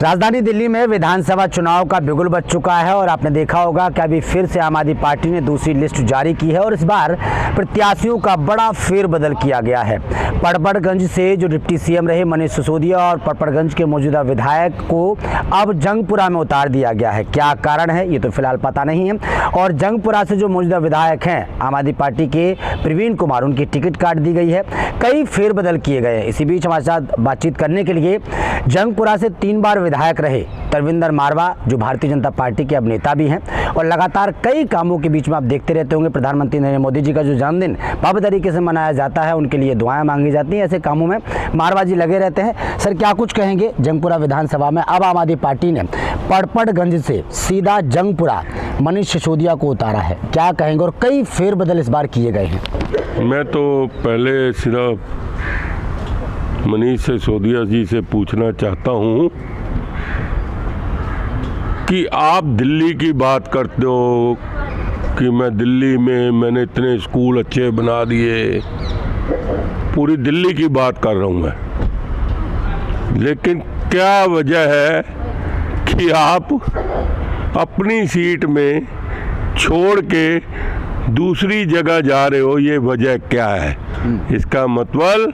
राजधानी दिल्ली में विधानसभा चुनाव का बिगुल बज चुका है और आपने देखा होगा कि अभी फिर से आम आदमी पार्टी ने दूसरी लिस्ट जारी की है और इस बार प्रत्याशियों का बड़ा फेरबदल किया गया है। पड़पड़गंज से जो डिप्टी सीएम रहे मनीष सिसोदिया और पड़पड़गंज के मौजूदा विधायक को अब जंगपुरा में उतार दिया गया है। क्या कारण है ये तो फिलहाल पता नहीं है। और जंगपुरा से जो मौजूदा विधायक हैं आम आदमी पार्टी के प्रवीण कुमार, उनकी टिकट काट दी गई है। कई फेरबदल किए गए हैं। इसी बीच हमारे साथ बातचीत करने के लिए जंगपुरा से 3 बार विधायक रहे तरविंदर मारवा, जो भारतीय जनता पार्टी के अब नेता भी हैं और लगातार कई कामों के बीच में आप देखते रहते होंगे प्रधानमंत्री नरेंद्र मोदी जी का जो जन्मदिन भव्य तरीके से मनाया जाता है, उनके लिए दुआएं मांगी जाती हैं। ऐसे कामों में मारवा जी लगे रहते हैं। सर, क्या कुछ कहेंगे? जंगपुरा विधानसभा में अब आम आदमी पार्टी ने पड़पड़गंज से सीधा जंगपुरा मनीष सिसोदिया को उतारा है, क्या कहेंगे? और कई फेरबदल इस बार किए गए हैं। मैं तो पहले सिर्फ मनीष सिसोदिया जी से पूछना चाहता हूं कि आप दिल्ली की बात करते हो कि मैं दिल्ली में मैंने इतने स्कूल अच्छे बना दिए, पूरी दिल्ली की बात कर रहा हूं मैं। लेकिन क्या वजह है कि आप अपनी सीट में छोड़ के दूसरी जगह जा रहे हो? ये वजह क्या है? इसका मतलब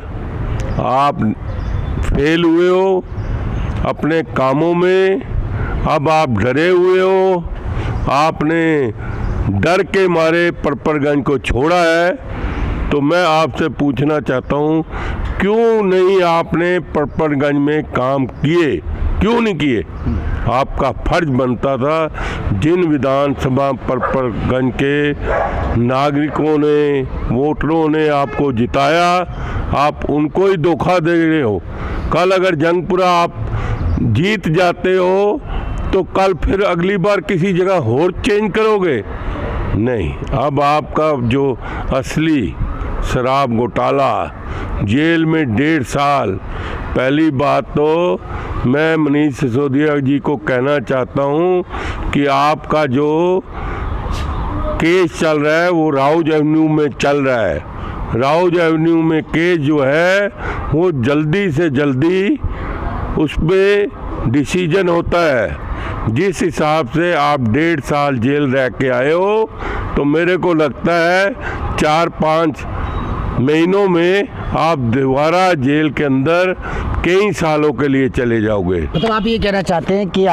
आप फेल हुए हो अपने कामों में, अब आप डरे हुए हो, आपने डर के मारे पड़पड़गंज को छोड़ा है। तो मैं आपसे पूछना चाहता हूँ, क्यों नहीं आपने पड़पड़गंज में काम किए? क्यों नहीं किए? आपका फर्ज बनता था। जिन विधानसभा पड़पड़गंज के नागरिकों ने, वोटरों ने आपको जिताया, आप उनको ही धोखा दे रहे हो। कल अगर जंगपुरा आप जीत जाते हो तो कल फिर अगली बार किसी जगह और चेंज करोगे? नहीं। अब आपका जो असली शराब घोटाला, जेल में 1.5 साल। पहली बात तो मैं मनीष सिसोदिया जी को कहना चाहता हूँ कि आपका जो केस चल रहा है वो राउज एवेन्यू में चल रहा है। राउज एवेन्यू में केस जो है वो जल्दी से जल्दी उस पर डिसीजन होता है। जिस हिसाब से आप 1.5 साल जेल रह के आए हो, तो मेरे को लगता है 4-5 महीनों में आप दोबारा जेल के अंदर कई सालों के लिए चले जाओगे। मतलब आप ये कहना चाहते हैं कि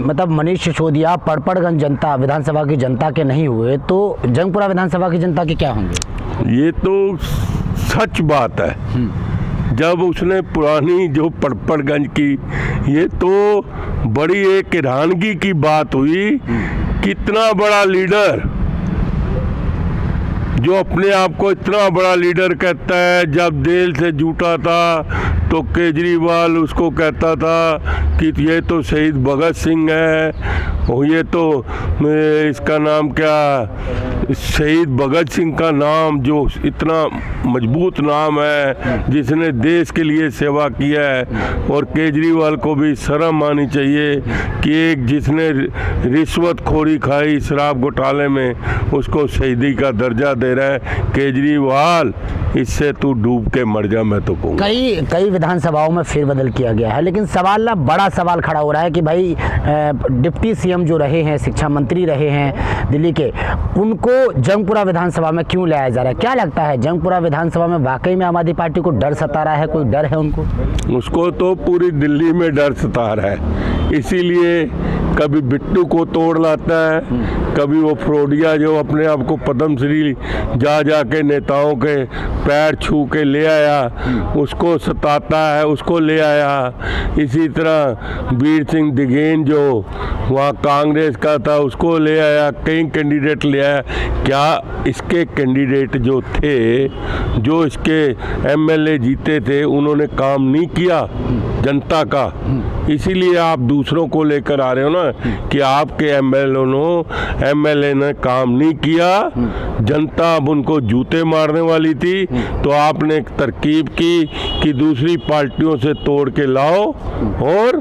मतलब मनीष सिसोदिया पड़पड़गंज जनता विधानसभा की जनता के नहीं हुए तो जंगपुरा विधानसभा की जनता के क्या होंगे? ये तो सच बात है। जब उसने पुरानी जो पड़पड़गंज की, ये तो बड़ी एक हैरानगी की बात हुई। कितना बड़ा लीडर जो अपने आप को इतना बड़ा लीडर कहता है, जब जेल से जूटा था तो केजरीवाल उसको कहता था कि ये तो शहीद भगत सिंह है, और ये तो इसका नाम क्या, शहीद भगत सिंह का नाम जो इतना मजबूत नाम है, जिसने देश के लिए सेवा किया है। और केजरीवाल को भी शर्म आनी चाहिए कि एक जिसने रिश्वतखोरी खाई शराब घोटाले में, उसको शहीदी का दर्जा दे रहा है। केजरीवाल, इससे तू डूब के मर जा, मैं तो कहूँगा। कई विधानसभाओं में फेरबदल किया गया है, लेकिन बड़ा सवाल खड़ा हो रहा है कि भाई डिप्टी सीएम जो रहे हैं, शिक्षा मंत्री रहे हैं दिल्ली के, उनको जंगपुरा विधानसभा में क्यों लाया जा रहा है? क्या लगता है जंगपुरा विधानसभा में वाकई में आम आदमी पार्टी को डर सता रहा है? कोई डर है उनको? उसको तो पूरी दिल्ली में डर सता रहा है। इसीलिए कभी बिट्टू को तोड़ लाता है, कभी वो फ्रोडिया जो अपने आप को पद्मश्री जा के नेताओं के पैर छू के ले आया, उसको सताता है, उसको ले आया। इसी तरह वीर सिंह दिगेन जो वहाँ कांग्रेस का था, उसको ले आया। कई कैंडिडेट ले आया। क्या इसके कैंडिडेट जो थे, जो इसके एमएलए जीते थे, उन्होंने काम नहीं किया जनता का? इसीलिए आप दूसरों को लेकर आ रहे हो ना कि आपके एमएलए ने काम नहीं किया, जनता अब उनको जूते मारने वाली थी। तो आपने एक तरकीब की कि दूसरी पार्टियों से तोड़ के लाओ और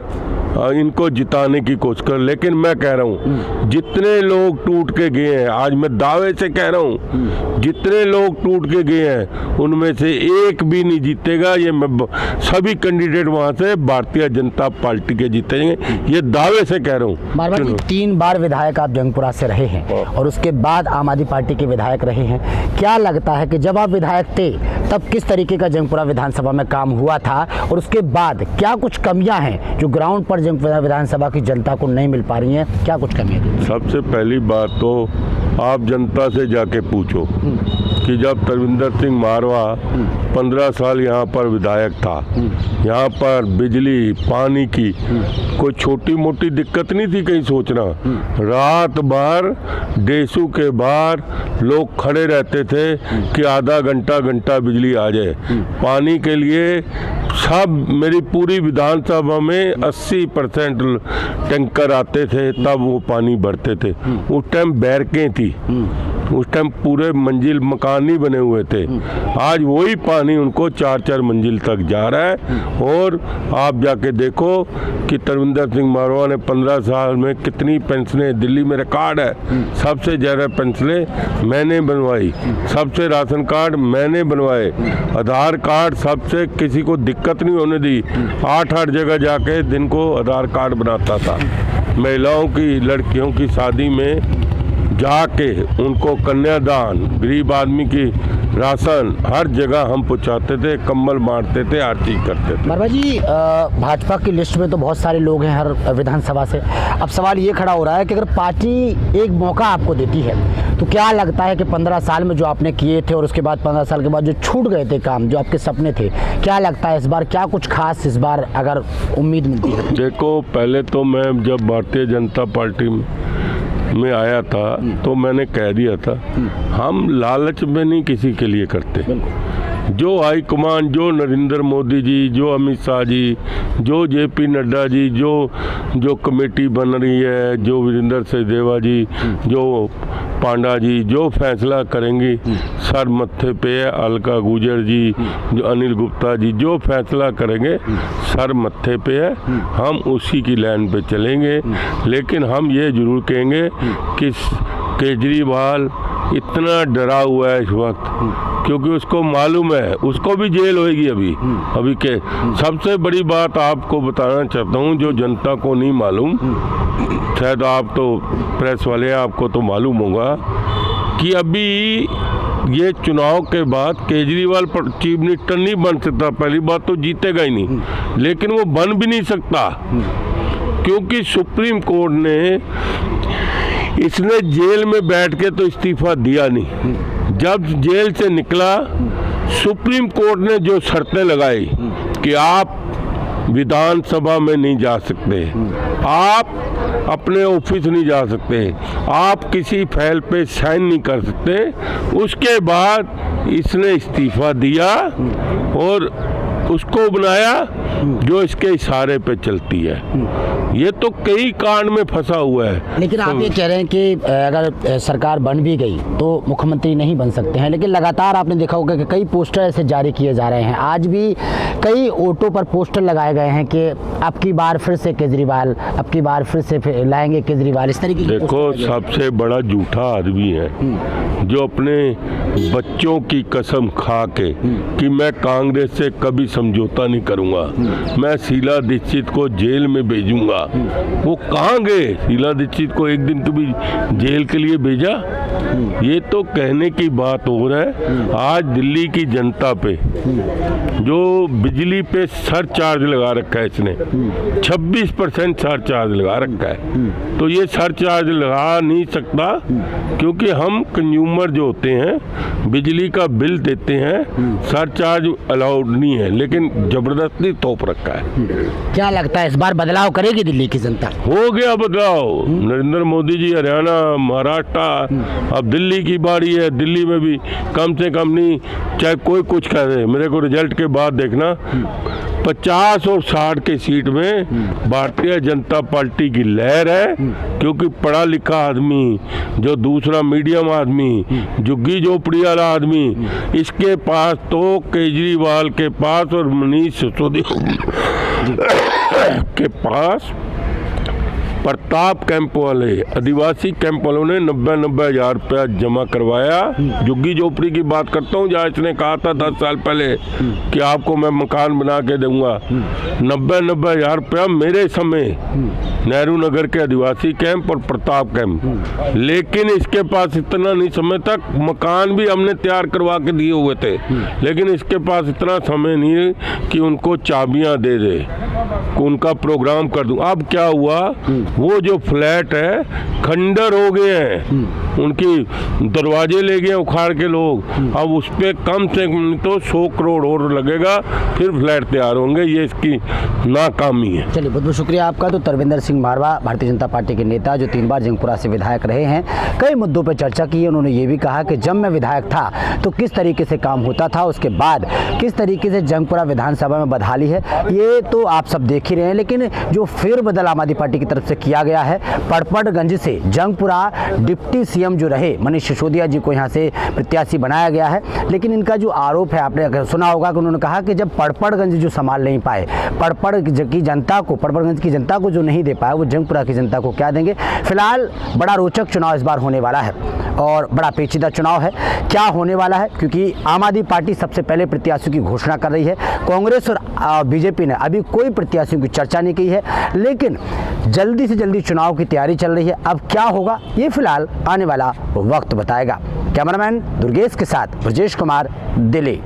इनको जिताने की कोशिश कर। लेकिन मैं कह रहा हूँ जितने लोग टूट के गए हैं, आज मैं दावे से कह रहा हूँ, जितने लोग टूट के गए हैं उनमें से एक भी नहीं जीतेगा। ये मैं सभी कैंडिडेट वहाँ से भारतीय जनता पार्टी के जीतेंगे, ये दावे से कह रहा हूँ। मारवा जी, 3 बार विधायक आप जंगपुरा से रहे हैं और उसके बाद आम आदमी पार्टी के विधायक रहे हैं। क्या लगता है कि जब आप विधायक थे तब किस तरीके का जंगपुरा विधानसभा में काम हुआ था और उसके बाद क्या कुछ कमियां हैं जो ग्राउंड पर जंगपुरा विधानसभा की जनता को नहीं मिल पा रही हैं? क्या कुछ कमियां थी? सबसे पहली बात तो आप जनता से जाके पूछो कि जब तरविंदर सिंह मारवा 15 साल यहाँ पर विधायक था, यहाँ पर बिजली पानी की कोई छोटी मोटी दिक्कत नहीं थी कहीं सोचना। रात भर डेसू के बाहर लोग खड़े रहते थे कि आधा घंटा बिजली आ जाए। पानी के लिए सब मेरी पूरी विधानसभा में 80% टैंकर आते थे, तब वो पानी भरते थे। उस टाइम बैरकें थी, उस टाइम पूरे मंजिल मकान नहीं बने हुए थे। आज वही पानी उनको 4-4 मंजिल तक जा रहा है। और आप जाके देखो कि तरविंदर सिंह मारवा ने 15 साल में कितनी पेंशनें, दिल्ली में रिकॉर्ड है, सबसे ज़्यादा पेंशनें मैंने बनवाई, सबसे राशन कार्ड मैंने बनवाए, आधार कार्ड सबसे किसी को दिक्कत नहीं होने दी। 8-8 जगह जाके दिन को आधार कार्ड बनाता था। महिलाओं की, लड़कियों की शादी में जाके उनको कन्यादान, गरीब आदमी की राशन हर जगह हम पहुँचाते थे, कंबल बांटते थे, हर चीज़ करते थे। मारवा जी, भाजपा की लिस्ट में तो बहुत सारे लोग हैं हर विधानसभा से। अब सवाल ये खड़ा हो रहा है कि अगर पार्टी एक मौका आपको देती है तो क्या लगता है कि 15 साल में जो आपने किए थे और उसके बाद 15 साल के बाद जो छूट गए थे काम, जो आपके सपने थे, क्या लगता है इस बार क्या कुछ खास इस बार अगर उम्मीद मिलती है? देखो, पहले तो मैं जब भारतीय जनता पार्टी में आया था तो मैंने कह दिया था हम लालच में नहीं किसी के लिए करते। जो हाईकमान, जो नरेंद्र मोदी जी, जो अमित शाह जी, जो जेपी नड्डा जी, जो कमेटी बन रही है, जो वीरेंद्र सचदेवा जी, जो पांडा जी जो फैसला करेंगी, सर मत्थे पे है। अलका गुजर जी, जो अनिल गुप्ता जी जो फैसला करेंगे सर मत्थे पे है, हम उसी की लाइन पे चलेंगे। लेकिन हम ये जरूर कहेंगे कि केजरीवाल इतना डरा हुआ है इस वक्त, क्योंकि उसको मालूम है उसको भी जेल होएगी अभी के। सबसे बड़ी बात आपको बताना चाहता हूँ जो जनता को नहीं मालूम, शायद आप तो प्रेस वाले हैं, आपको तो मालूम होगा कि अभी ये चुनाव के बाद केजरीवाल चीफ मिनिस्टर नहीं बन सकता। पहली बात तो जीतेगा ही नहीं, लेकिन वो बन भी नहीं सकता क्योंकि सुप्रीम कोर्ट ने, इसने जेल में बैठ के तो इस्तीफा दिया नहीं। जब जेल से निकला, सुप्रीम कोर्ट ने जो शर्तें लगाई कि आप विधानसभा में नहीं जा सकते, आप अपने ऑफिस नहीं जा सकते, आप किसी फाइल पे साइन नहीं कर सकते, उसके बाद इसने इस्तीफा दिया और उसको बनाया जो इसके इशारे पे चलती है। ये तो कई कांड में फंसा हुआ है। लेकिन आप ये कह रहे हैं कि अगर सरकार बन भी गई तो मुख्यमंत्री नहीं बन सकते हैं, लेकिन लगातार आपने देखा होगा कि कई पोस्टर ऐसे जारी किए जा रहे हैं। आज भी कई ऑटो पर पोस्टर लगाए गए हैं कि अब की बार फिर से केजरीवाल, अब की बार फिर से लाएंगे केजरीवाल, इस तरीके की। देखो, सबसे बड़ा झूठा आदमी है जो अपने बच्चों की कसम खा के कि मैं कांग्रेस से कभी समझौता नहीं करूंगा, मैं शीला दीक्षित को जेल में भेजूंगा। वो कहाँ गए? शीला दीक्षित को एक दिन कभी जेल के लिए भेजा? ये तो कहने की बात हो रहा है। आज दिल्ली की जनता पे जो बिजली पे सरचार्ज लगा रखा है इसने, 26% सरचार्ज लगा रखा है, तो ये सरचार्ज लगा नहीं सकता क्योंकि हम कंज्यूमर जो होते हैं बिजली का बिल देते हैं, सरचार्ज अलाउड नहीं है, लेकिन जबरदस्ती तोप रखा है। क्या लगता है इस बार बदलाव करेगी दिल्ली की जनता? हो गया बदलाव। नरेंद्र मोदी जी हरियाणा, महाराष्ट्र, अब दिल्ली की बारी है। दिल्ली में भी कम से कम नहीं, चाहे कोई कुछ कह दे, मेरे को रिजल्ट के बाद देखना 50 और 60 की सीट में भारतीय जनता पार्टी की लहर है, क्योंकि पढ़ा लिखा आदमी, जो दूसरा मीडियम आदमी, झुग्गी झोपड़ी वाला आदमी, इसके पास तो केजरीवाल के पास और मनीष सिसोदिया के पास प्रताप कैंप वाले, आदिवासी कैंप वालों ने 90 हज़ार रुपया जमा करवाया। झुग्गी झोपड़ी की बात करता हूँ, जहाँ इसने कहा था 10 साल पहले कि आपको मैं मकान बना के दूंगा। 90 हज़ार रुपया मेरे समय, नेहरू नगर के आदिवासी कैंप और प्रताप कैंप। लेकिन इसके पास इतना नहीं समय तक, मकान भी हमने तैयार करवा के दिए हुए थे, लेकिन इसके पास इतना समय नहीं कि उनको चाबियां दे दे, उनका प्रोग्राम कर दूं। अब क्या हुआ, वो जो फ्लैट है खंडर हो गए हैं, उनकी दरवाजे ले गए उखाड़ के लोग। अब उस पर कम से कम तो 100 करोड़ और लगेगा, फिर फ्लैट तैयार होंगे। ये इसकी नाकामी है। चलिए, बहुत बहुत शुक्रिया आपका। तो तरविंदर सिंह मारवा, भारतीय जनता पार्टी के नेता, जो 3 बार जंगपुरा से विधायक रहे हैं, कई मुद्दों पर चर्चा की है। उन्होंने ये भी कहा कि जब मैं विधायक था तो किस तरीके से काम होता था, उसके बाद किस तरीके से जंगपुरा विधानसभा में बदहाली है, ये तो आप सब देख ही रहे हैं। लेकिन जो फेरबदल आम आदमी पार्टी की तरफ से किया गया है, पड़पड़गंज से जंगपुरा डिप्टी सीएम जो रहे मनीष सिसोदिया जी को यहाँ से प्रत्याशी बनाया गया है। लेकिन इनका जो आरोप है, आपने अगर सुना होगा कि उन्होंने कहा कि जब पड़पड़गंज जो संभाल नहीं पाए, पड़पड़गंज की जनता को जो नहीं दे पाए, वो जंगपुरा की जनता को क्या देंगे। फिलहाल बड़ा रोचक चुनाव इस बार होने वाला है और बड़ा पेचीदा चुनाव है। क्या होने वाला है, क्योंकि आम आदमी पार्टी सबसे पहले प्रत्याशियों की घोषणा कर रही है। कांग्रेस और बीजेपी ने अभी कोई प्रत्याशियों की चर्चा नहीं की है, लेकिन जल्दी से जल्दी चुनाव की तैयारी चल रही है। अब क्या होगा, ये फिलहाल आने वाला वक्त बताएगा। कैमरामैन दुर्गेश के साथ ब्रजेश कुमार, दिल्ली।